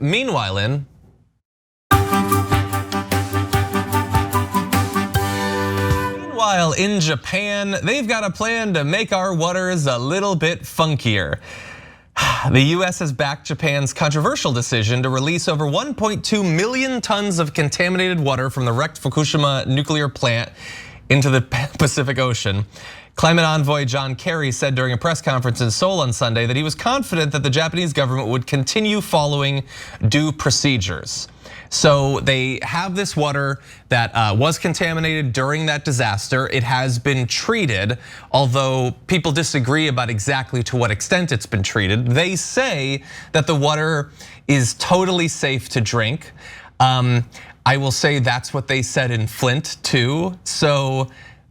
Meanwhile, in Japan, they've got a plan to make our waters a little bit funkier. The US has backed Japan's controversial decision to release over 1.2 million tons of contaminated water from the wrecked Fukushima nuclear plant into the Pacific Ocean. Climate envoy John Kerry said during a press conference in Seoul on Sunday that he was confident that the Japanese government would continue following due procedures. So they have this water that was contaminated during that disaster. It has been treated, although people disagree about exactly to what extent it's been treated. They say that the water is totally safe to drink. I will say that's what they said in Flint too. So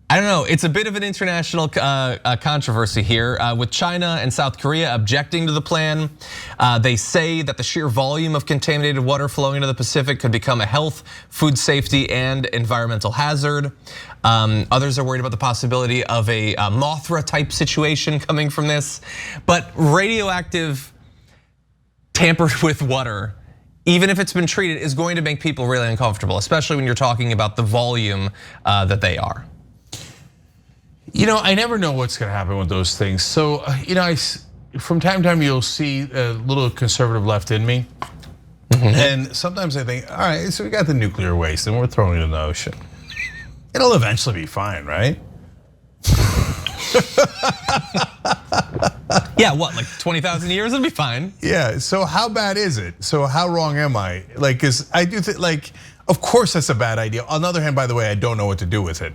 I don't know, it's a bit of an international controversy here with China and South Korea objecting to the plan. They say that the sheer volume of contaminated water flowing into the Pacific could become a health, food safety, and environmental hazard. Others are worried about the possibility of a Mothra type situation coming from this. But radioactive tampered with water, even if it's been treated, is going to make people really uncomfortable, especially when you're talking about the volume that they are. You know, I never know what's going to happen with those things. So, you know, from time to time you'll see a little conservative left in me. And sometimes I think, all right, so we got the nuclear waste and we're throwing it in the ocean. It'll eventually be fine, right? Yeah, what, like 20,000 years, it'll be fine. Yeah, so how bad is it? So how wrong am I? Like, cause I do think, like, of course that's a bad idea. On the other hand, by the way, I don't know what to do with it,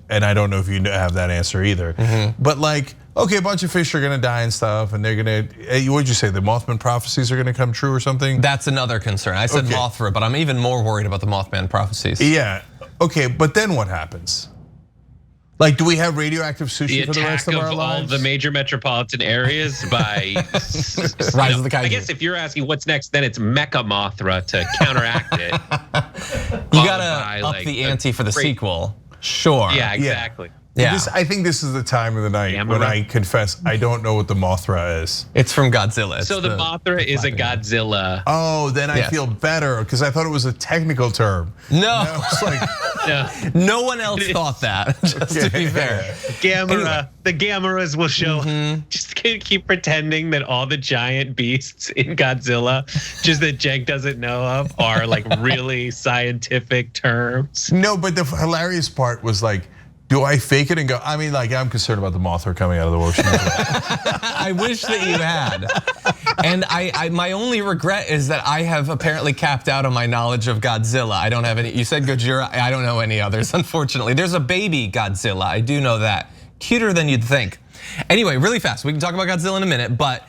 and I don't know if you have that answer either. But like, okay, a bunch of fish are gonna die and stuff, and they're gonna, what'd you say, the Mothman prophecies are gonna come true or something? That's another concern. I said Mothra, but I'm even more worried about the Mothman prophecies. Yeah, okay, but then what happens? Like, do we have radioactive sushi for the rest of our lives? All the major metropolitan areas by Rise of the Kaiju. I guess if you're asking what's next, then it's Mecha Mothra to counteract it. You gotta up the ante for the sequel. Sure. Yeah, exactly. Yeah. I think this is the time of the night when I confess I don't know what the Mothra is. It's from Godzilla. So the Mothra is a Godzilla. Oh, then I feel better because I thought it was a technical term. No, it's like, no one else thought that. Just to be fair, The Gameras will show. Just keep pretending that all the giant beasts in Godzilla, just that Cenk doesn't know of, are like really scientific terms. No, but the hilarious part was like, do I fake it and go, I mean, like, I'm concerned about the Mothra coming out of the ocean. I wish that you had. And my only regret is that I have apparently capped out on my knowledge of Godzilla. I don't have any, you said Gojira, I don't know any others, unfortunately. There's a baby Godzilla, I do know that. Cuter than you'd think. Anyway, really fast, we can talk about Godzilla in a minute, but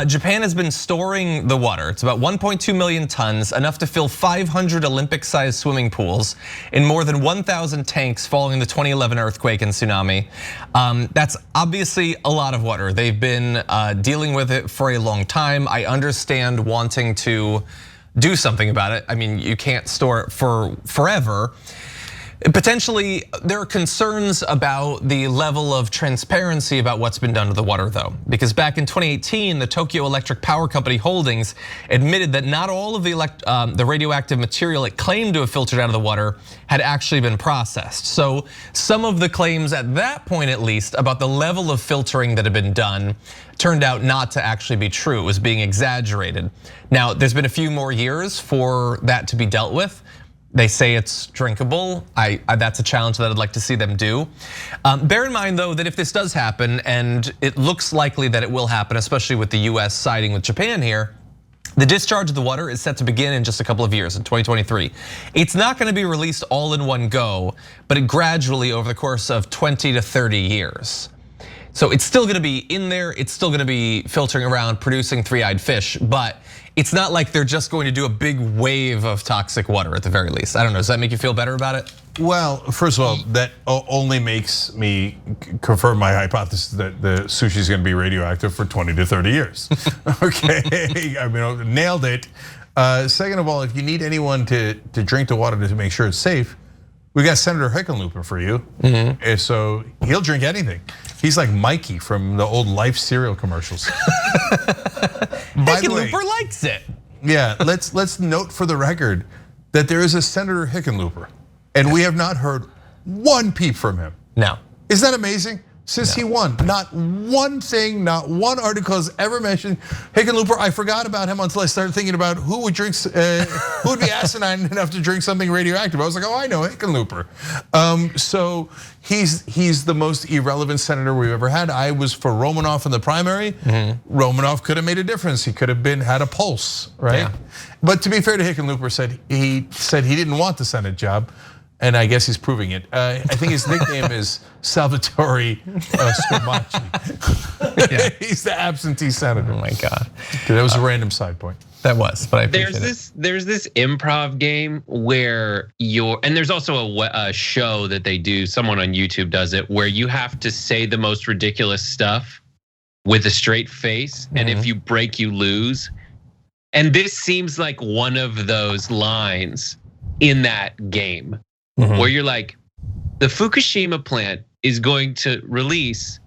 Japan has been storing the water. It's about 1.2 million tons, enough to fill 500 Olympic-sized swimming pools in more than 1,000 tanks following the 2011 earthquake and tsunami. That's obviously a lot of water. They've been dealing with it for a long time. I understand wanting to do something about it. I mean, you can't store it for forever. Potentially, there are concerns about the level of transparency about what's been done to the water though. Because back in 2018, the Tokyo Electric Power Company Holdings admitted that not all of the radioactive material it claimed to have filtered out of the water had actually been processed. So some of the claims at that point at least about the level of filtering that had been done turned out not to actually be true. It was being exaggerated. Now, there's been a few more years for that to be dealt with. They say it's drinkable. That's a challenge that I'd like to see them do. Bear in mind though that if this does happen, and it looks likely that it will happen, especially with the US siding with Japan here, the discharge of the water is set to begin in just a couple of years, in 2023. It's not gonna be released all in one go, but it gradually over the course of 20 to 30 years. So it's still gonna be in there, it's still gonna be filtering around, producing three-eyed fish, but it's not like they're just going to do a big wave of toxic water at the very least. I don't know, does that make you feel better about it? Well, first of all, that only makes me confirm my hypothesis that the sushi is gonna be radioactive for 20 to 30 years. Okay, I mean, nailed it. Second of all, if you need anyone to drink the water to make sure it's safe, we got Senator Hickenlooper for you. So he'll drink anything. He's like Mikey from the old Life cereal commercials. Hickenlooper likes it. Yeah, let's note for the record that there is a Senator Hickenlooper, and we have not heard one peep from him. No. Isn't that amazing? Since he won, not one thing, not one article has ever mentioned Hickenlooper. I forgot about him until I started thinking about who would drink, who would be asinine enough to drink something radioactive. I was like, oh, I know Hickenlooper. So he's the most irrelevant senator we've ever had. I was for Romanoff in the primary. Romanoff could have made a difference. He could have had a pulse, right? Yeah. But to be fair to Hickenlooper, he said he didn't want the Senate job. And I guess he's proving it. I think his nickname is Salvatore Scamacci. Yeah. He's the absentee senator. Oh my God. That was a random side point. That was, but I appreciate There's this improv game where and there's also a show that they do, someone on YouTube does it, where you have to say the most ridiculous stuff with a straight face, and if you break, you lose. And this seems like one of those lines in that game. Where you're like, the Fukushima plant is going to release,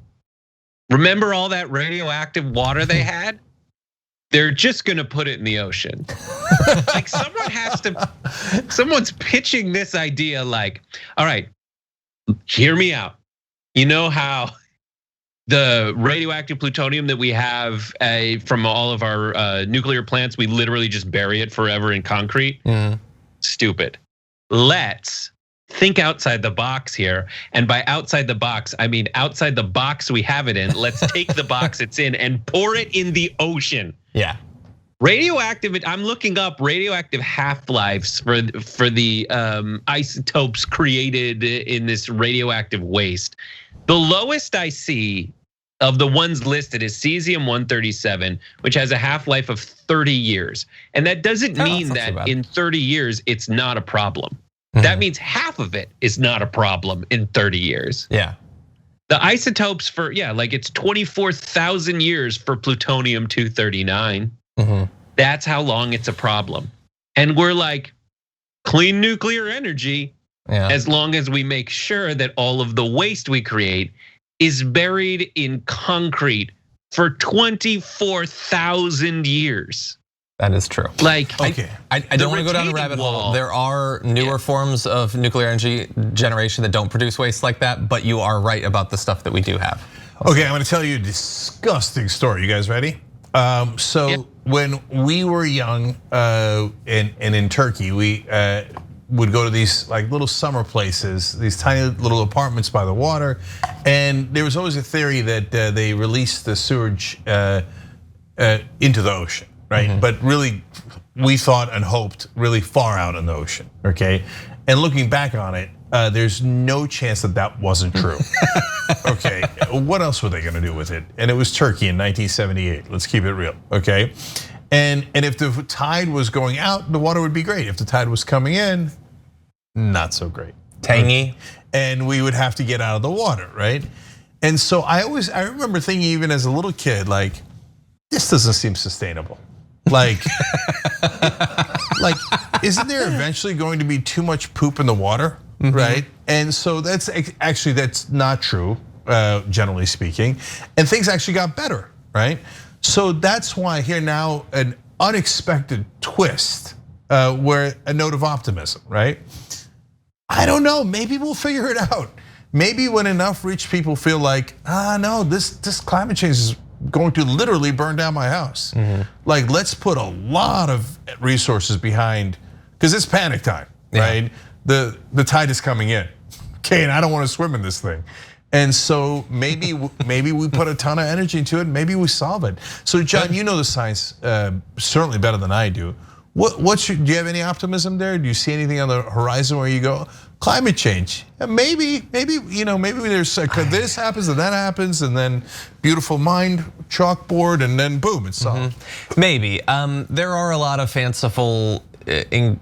remember all that radioactive water they had? They're just gonna put it in the ocean. Like someone's pitching this idea like, all right, hear me out. You know how the radioactive plutonium that we have from all of our nuclear plants, we literally just bury it forever in concrete? Stupid. Let's think outside the box here. And by outside the box, I mean outside the box we have it in. Let's take the box it's in and pour it in the ocean. Yeah. Radioactive, I'm looking up radioactive half-lives for the isotopes created in this radioactive waste. The lowest I see of the ones listed is cesium-137, which has a half-life of 30 years. And that doesn't mean that in 30 years, it's not a problem. That means half of it is not a problem in 30 years. Yeah. The isotopes for, like it's 24,000 years for plutonium-239. That's how long it's a problem. And we're like, clean nuclear energy, as long as we make sure that all of the waste we create is buried in concrete for 24,000 years. That is true. Like, okay. I don't want to go down a rabbit hole. There are newer forms of nuclear energy generation that don't produce waste like that, but you are right about the stuff that we do have. Okay, I'm gonna tell you a disgusting story. You guys ready? When we were young and in Turkey, we would go to these like little summer places, these tiny little apartments by the water, and there was always a theory that they released the sewage into the ocean. Right, but really, we thought and hoped really far out in the ocean. Okay, and looking back on it, there's no chance that wasn't true. Okay, what else were they going to do with it? And it was Turkey in 1978. Let's keep it real. Okay, and if the tide was going out, the water would be great. If the tide was coming in, not so great. Tangy, and we would have to get out of the water, right? And so I remember thinking, even as a little kid, like, this doesn't seem sustainable. Like, isn't there eventually going to be too much poop in the water, right? And so that's not true, generally speaking. And things actually got better, right? So that's why here now an unexpected twist, where a note of optimism, right? I don't know, maybe we'll figure it out. Maybe when enough rich people feel like, no, this climate change is going to literally burn down my house. Like, let's put a lot of resources behind, because it's panic time, right? The tide is coming in. Okay, and I don't want to swim in this thing. And so maybe we put a ton of energy into it, maybe we solve it. So John, you know the science certainly better than I do. Do you have any optimism there? Do you see anything on the horizon where you go, climate change? Maybe there's this happens and that happens, and then beautiful mind chalkboard, and then boom, it's solved. Maybe there are a lot of fanciful,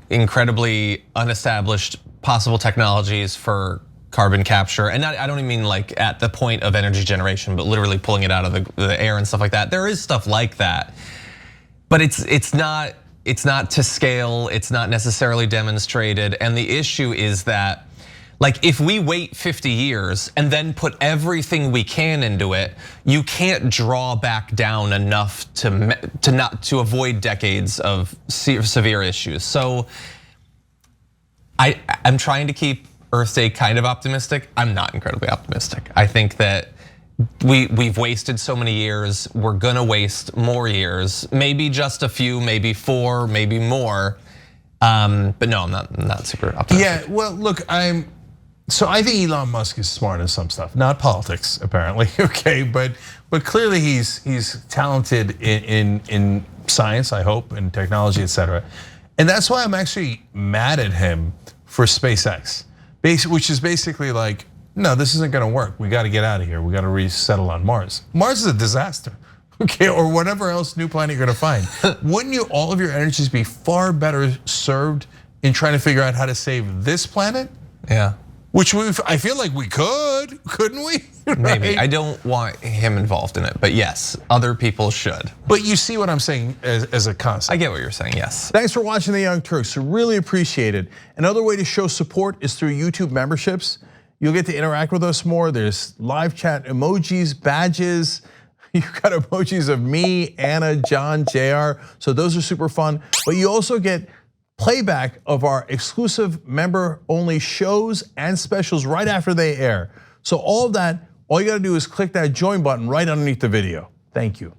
incredibly unestablished possible technologies for carbon capture, and I don't even mean like at the point of energy generation, but literally pulling it out of the air and stuff like that. There is stuff like that, but it's not to scale, it's not necessarily demonstrated. And the issue is that Like if we wait 50 years and then put everything we can into it, you can't draw back down enough to avoid decades of severe issues. So I'm trying to keep Earth Day kind of optimistic. I'm not incredibly optimistic. I think that we've wasted so many years. We're gonna waste more years. Maybe just a few, maybe 4, maybe more. But no, I'm not super optimistic. Yeah, well, look, so I think Elon Musk is smart in some stuff, not politics apparently, okay, but clearly he's talented in science, I hope, and technology, etc. And that's why I'm actually mad at him for SpaceX, which is basically like, no, this isn't gonna work. We gotta get out of here. We gotta resettle on Mars. Mars is a disaster, okay, or whatever else new planet you're gonna find. Wouldn't all of your energies be far better served in trying to figure out how to save this planet? Yeah. Which I feel like we couldn't we? Right? Maybe. I don't want him involved in it, but yes, other people should. But you see what I'm saying as a concept. I get what you're saying, yes. Thanks for watching The Young Turks, really appreciate it. Another way to show support is through YouTube memberships. You'll get to interact with us more. There's live chat emojis, badges. You've got emojis of me, Anna, John, JR, so those are super fun. But you also get playback of our exclusive member-only shows and specials right after they air. So all of that, all you gotta do is click that join button right underneath the video. Thank you.